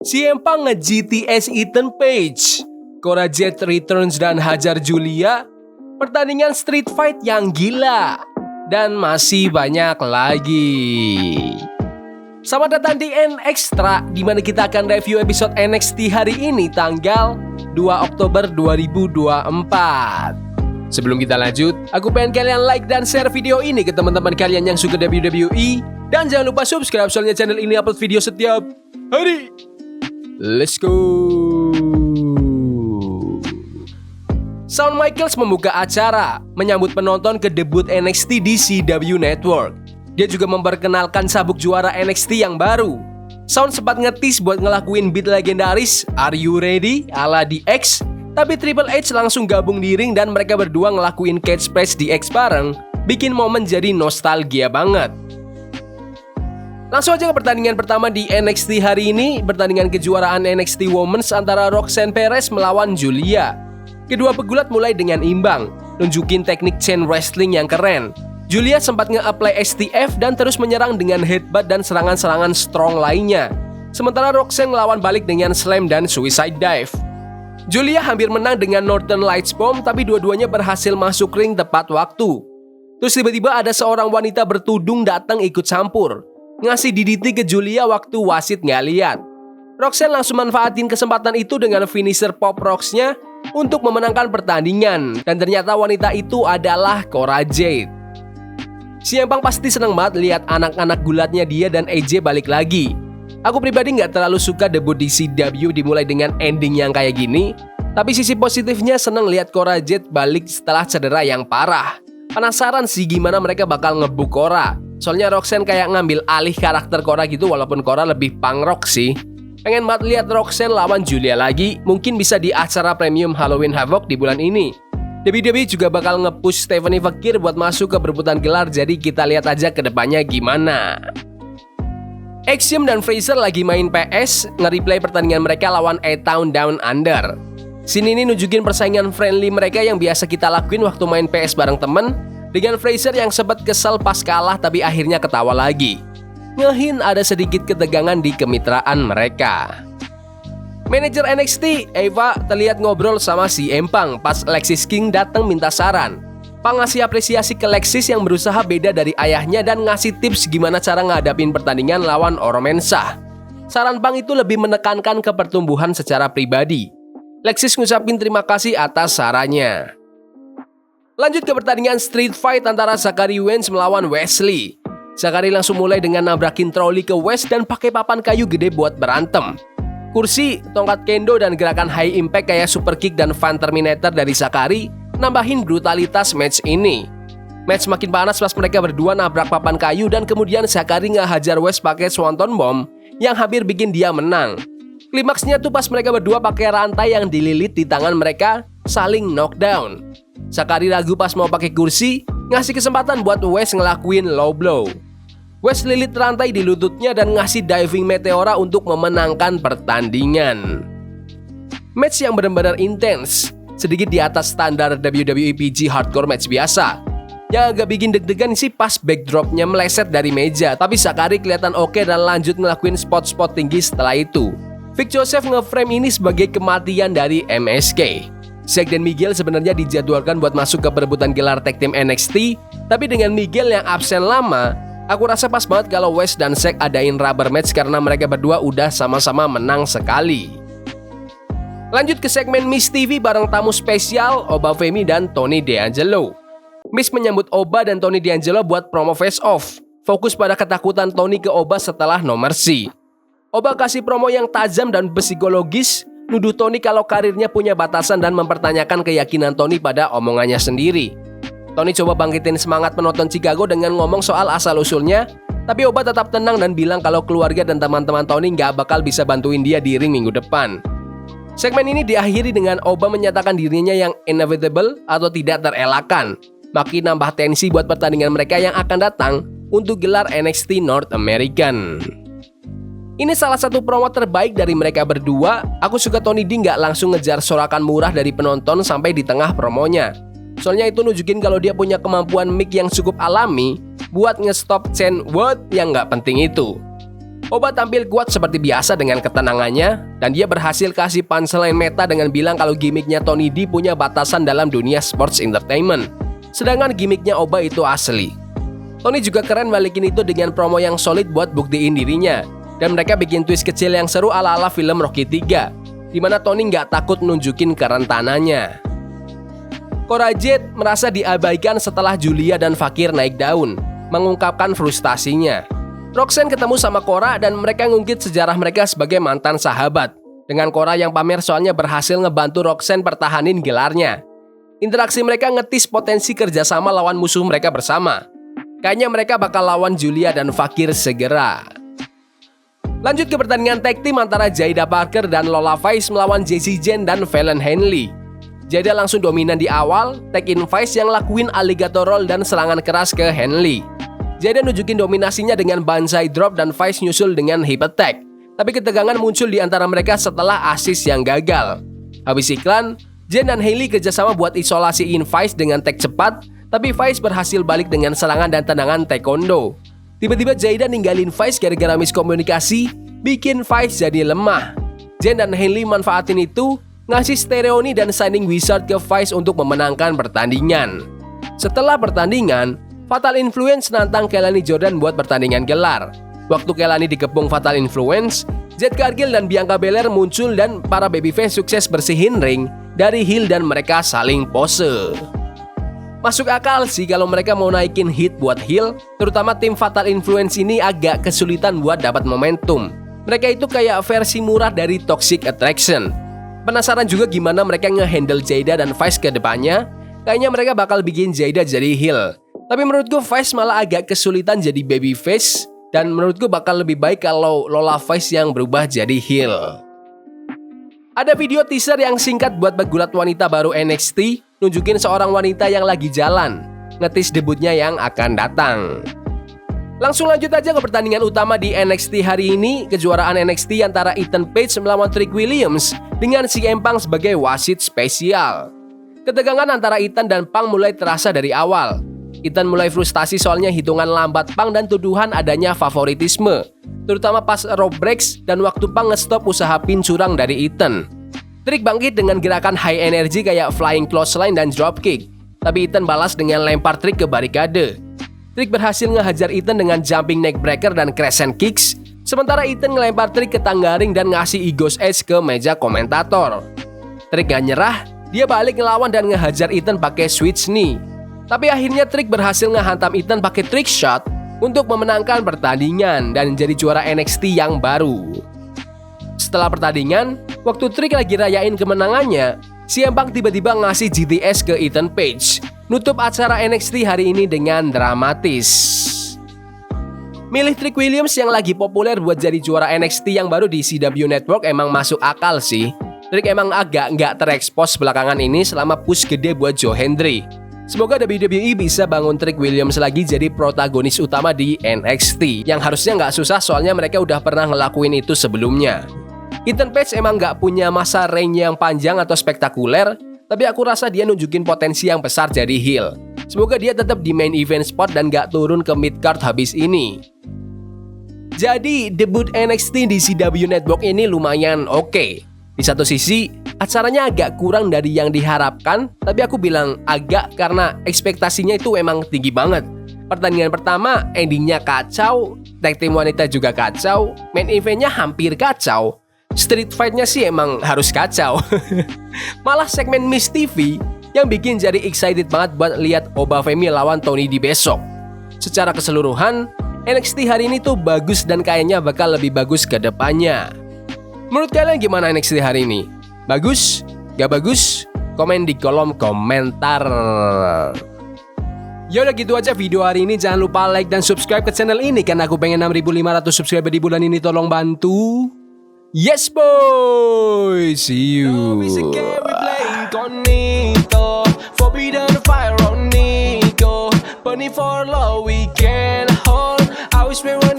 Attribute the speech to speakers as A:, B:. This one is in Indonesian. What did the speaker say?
A: CM Punk nge-GTS Ethan Page, Cora Jade returns dan hajar Julia, pertandingan street fight yang gila, dan masih banyak lagi. Selamat datang di NXtra, di mana kita akan review episode NXT hari ini tanggal 2 Oktober 2024. Sebelum kita lanjut, aku pengen kalian like dan share video ini ke teman-teman kalian yang suka WWE, dan jangan lupa subscribe soalnya channel ini upload video setiap hari. Let's go. Shawn Michaels membuka acara menyambut penonton ke debut NXT di CW Network. Dia juga memperkenalkan sabuk juara NXT yang baru. Shawn sempat ngetis buat ngelakuin beat legendaris Are You Ready ala DX, tapi Triple H langsung gabung di ring dan mereka berdua ngelakuin catchphrase DX bareng, bikin momen jadi nostalgia banget. Langsung aja ke pertandingan pertama di NXT hari ini, pertandingan kejuaraan NXT Women's antara Roxanne Perez melawan Julia. Kedua pegulat mulai dengan imbang, nunjukin teknik chain wrestling yang keren. Julia sempat nge-apply STF dan terus menyerang dengan headbutt dan serangan-serangan strong lainnya. Sementara Roxanne ngelawan balik dengan slam dan suicide dive. Julia hampir menang dengan Northern Lights Bomb, tapi dua-duanya berhasil masuk ring tepat waktu. Terus tiba-tiba ada seorang wanita bertudung datang ikut campur, ngasih DDT ke Julia waktu wasit nggak lihat. Roxanne langsung manfaatin kesempatan itu dengan finisher pop rocks-nya untuk memenangkan pertandingan. Dan ternyata wanita itu adalah Cora Jade. CM Punk pasti seneng banget lihat anak-anak gulatnya dia dan AJ balik lagi. Aku pribadi nggak terlalu suka debut di CW dimulai dengan ending yang kayak gini. Tapi sisi positifnya seneng lihat Cora Jade balik setelah cedera yang parah. Penasaran sih gimana mereka bakal ngebuk Cora. Soalnya Roxanne kayak ngambil alih karakter Cora gitu, walaupun Cora lebih punk rock sih. Pengen banget lihat Roxanne lawan Julia lagi, mungkin bisa di acara premium Halloween Havoc di bulan ini. WWE juga bakal nge-push Stephanie Fekir buat masuk ke perebutan gelar, jadi kita lihat aja ke depannya gimana. Axiom dan Fraser lagi main PS, nge-replay pertandingan mereka lawan A-Town Down Under. Scene ini nunjukin persaingan friendly mereka yang biasa kita lakuin waktu main PS bareng temen, dengan Fraser yang sempat kesal pas kalah tapi akhirnya ketawa lagi. Ngehin ada sedikit ketegangan di kemitraan mereka. Manajer NXT, Eva, terlihat ngobrol sama CM Punk pas Lexis King datang minta saran. Punk ngasih apresiasi ke Lexis yang berusaha beda dari ayahnya dan ngasih tips gimana cara ngadapin pertandingan lawan Oro Mensah. Saran Punk itu lebih menekankan ke pertumbuhan secara pribadi. Lexis ngucapin terima kasih atas sarannya. Lanjut ke pertandingan street fight antara Zachary Wentz melawan Wesley. Zachary langsung mulai dengan nabrakin troli ke West dan pakai papan kayu gede buat berantem. Kursi, tongkat kendo, dan gerakan high impact kayak super kick dan Fan Terminator dari Zachary nambahin brutalitas match ini. Match makin panas pas mereka berdua nabrak papan kayu dan kemudian Zachary ngehajar West pakai Swanton Bomb yang hampir bikin dia menang. Klimaksnya tuh pas mereka berdua pakai rantai yang dililit di tangan mereka saling knockdown. Zachary ragu pas mau pakai kursi, ngasih kesempatan buat West ngelakuin low blow. West lilit rantai di lututnya dan ngasih diving meteora untuk memenangkan pertandingan. Match yang benar-benar intens, sedikit di atas standar WWE PG hardcore match biasa. Yang agak bikin deg-degan sih pas backdropnya meleset dari meja, tapi Zachary kelihatan oke dan lanjut ngelakuin spot-spot tinggi setelah itu. Vic Joseph nge-frame ini sebagai kematian dari MSK. Zack dan Miguel sebenarnya dijadwalkan buat masuk ke perebutan gelar tag team NXT, tapi dengan Miguel yang absen lama, aku rasa pas banget kalau West dan Zack adain rubber match karena mereka berdua udah sama-sama menang sekali. Lanjut ke segmen Miss TV bareng tamu spesial Oba Femi dan Tony D'Angelo. Miss menyambut Oba dan Tony D'Angelo buat promo face off, fokus pada ketakutan Tony ke Oba setelah No Mercy. Oba kasih promo yang tajam dan psikologis, nuduh Tony kalau karirnya punya batasan dan mempertanyakan keyakinan Tony pada omongannya sendiri. Tony coba bangkitin semangat penonton Chicago dengan ngomong soal asal-usulnya, tapi Oba tetap tenang dan bilang kalau keluarga dan teman-teman Tony nggak bakal bisa bantuin dia di ring minggu depan. Segmen ini diakhiri dengan Oba menyatakan dirinya yang inevitable atau tidak terelakkan, makin nambah tensi buat pertandingan mereka yang akan datang untuk gelar NXT North American. Ini salah satu promo terbaik dari mereka berdua. Aku suka Tony D nggak langsung ngejar sorakan murah dari penonton sampai di tengah promonya. Soalnya itu nunjukin kalau dia punya kemampuan mic yang cukup alami buat nge-stop chant word yang nggak penting itu. Oba tampil kuat seperti biasa dengan ketenangannya, dan dia berhasil kasih punchline meta dengan bilang kalau gimmicknya Tony D punya batasan dalam dunia sports entertainment. Sedangkan gimmicknya Oba itu asli. Tony juga keren balikin itu dengan promo yang solid buat buktiin dirinya. Dan mereka bikin twist kecil yang seru ala-ala film Rocky 3, dimana Tony nggak takut nunjukin kerentanannya. Cora Jade merasa diabaikan setelah Julia dan Fakir naik daun, mengungkapkan frustasinya. Roxanne ketemu sama Cora dan mereka ngungkit sejarah mereka sebagai mantan sahabat. Dengan Cora yang pamer soalnya berhasil ngebantu Roxanne pertahanin gelarnya. Interaksi mereka ngetis potensi kerjasama lawan musuh mereka bersama. Kayaknya mereka bakal lawan Julia dan Fakir segera. Lanjut ke pertandingan tag team antara Jaida Parker dan Lola Vice melawan Jessie Jane dan Fallon Henley. Jaida langsung dominan di awal, tag in Vice yang lakuin alligator roll dan serangan keras ke Henley. Jaida nunjukin dominasinya dengan banzai drop dan Vice nyusul dengan hip attack. Tapi ketegangan muncul di antara mereka setelah assist yang gagal. Habis iklan, Jane dan Hailey kerjasama buat isolasiin Vice dengan tag cepat, tapi Vice berhasil balik dengan serangan dan tendangan taekwondo. Tiba-tiba Jaida ninggalin Vice gara-gara miskomunikasi, bikin Vice jadi lemah. Jane dan Hailey manfaatin itu, ngasih Stereoni dan Shining Wizard ke Vice untuk memenangkan pertandingan. Setelah pertandingan, Fatal Influence nantang Kelani Jordan buat pertandingan gelar. Waktu Kelani dikepung Fatal Influence, Jade Cargill dan Bianca Belair muncul dan para babyface sukses bersihin ring dari heel dan mereka saling pose. Masuk akal sih kalau mereka mau naikin hit buat heel, terutama tim Fatal Influence ini agak kesulitan buat dapat momentum. Mereka itu kayak versi murah dari Toxic Attraction. Penasaran juga gimana mereka ngehandle Jaida dan Vice ke depannya? Kayaknya mereka bakal bikin Jaida jadi heel. Tapi menurutku Vice malah agak kesulitan jadi babyface, dan menurutku bakal lebih baik kalau Lola Vice yang berubah jadi heel. Ada video teaser yang singkat buat pegulat wanita baru NXT, nunjukin seorang wanita yang lagi jalan, ngetis debutnya yang akan datang. Langsung lanjut aja ke pertandingan utama di NXT hari ini, kejuaraan NXT antara Ethan Page melawan Trick Williams dengan CM Punk sebagai wasit spesial. Ketegangan antara Ethan dan Punk mulai terasa dari awal. Ethan mulai frustasi soalnya hitungan lambat Punk dan tuduhan adanya favoritisme, terutama pas rope breaks dan waktu Punk nge-stop usaha pin curang dari Ethan. Trick bangkit dengan gerakan high energy kayak flying clothesline dan dropkick, tapi Ethan balas dengan lempar Trick ke barikade. Trick berhasil ngehajar Ethan dengan jumping neckbreaker dan crescent kicks, sementara Ethan ngelempar Trick ke tangga ring dan ngasih Ego's Edge ke meja komentator. Trick gak nyerah, dia balik ngelawan dan ngehajar Ethan pakai switch knee. Tapi akhirnya Trick berhasil ngehantam Ethan pakai trick shot untuk memenangkan pertandingan dan jadi juara NXT yang baru. Setelah pertandingan, waktu Trick lagi rayain kemenangannya, CM Punk tiba-tiba ngasih GTS ke Ethan Page, nutup acara NXT hari ini dengan dramatis. Milih Trick Williams yang lagi populer buat jadi juara NXT yang baru di CW Network emang masuk akal sih. Trick emang agak nggak terekspos belakangan ini selama push gede buat Joe Hendry. Semoga WWE bisa bangun Trick Williams lagi jadi protagonis utama di NXT, yang harusnya nggak susah soalnya mereka udah pernah ngelakuin itu sebelumnya. Ethan Page emang nggak punya masa reign yang panjang atau spektakuler, tapi aku rasa dia nunjukin potensi yang besar jadi heel. Semoga dia tetap di main event spot dan nggak turun ke mid card habis ini. Jadi debut NXT di CW Network ini lumayan oke. Di satu sisi, acaranya agak kurang dari yang diharapkan, tapi aku bilang agak karena ekspektasinya itu emang tinggi banget. Pertandingan pertama, endingnya kacau, tag team wanita juga kacau, main eventnya hampir kacau, street fight-nya sih emang harus kacau. Malah segmen Miss TV yang bikin jadi excited banget buat lihat Oba Femi lawan Tony D besok. Secara keseluruhan, NXT hari ini tuh bagus dan kayaknya bakal lebih bagus ke depannya. Menurut kalian gimana NXT hari ini? Bagus? Gak bagus? Komen di kolom komentar. Ya udah gitu aja video hari ini. Jangan lupa like dan subscribe ke channel ini karena aku pengen 6.500 subscriber di bulan ini. Tolong bantu. Yes boy. See you. Forbidden fire on Nico. Bunny for love we can hold. I wish we were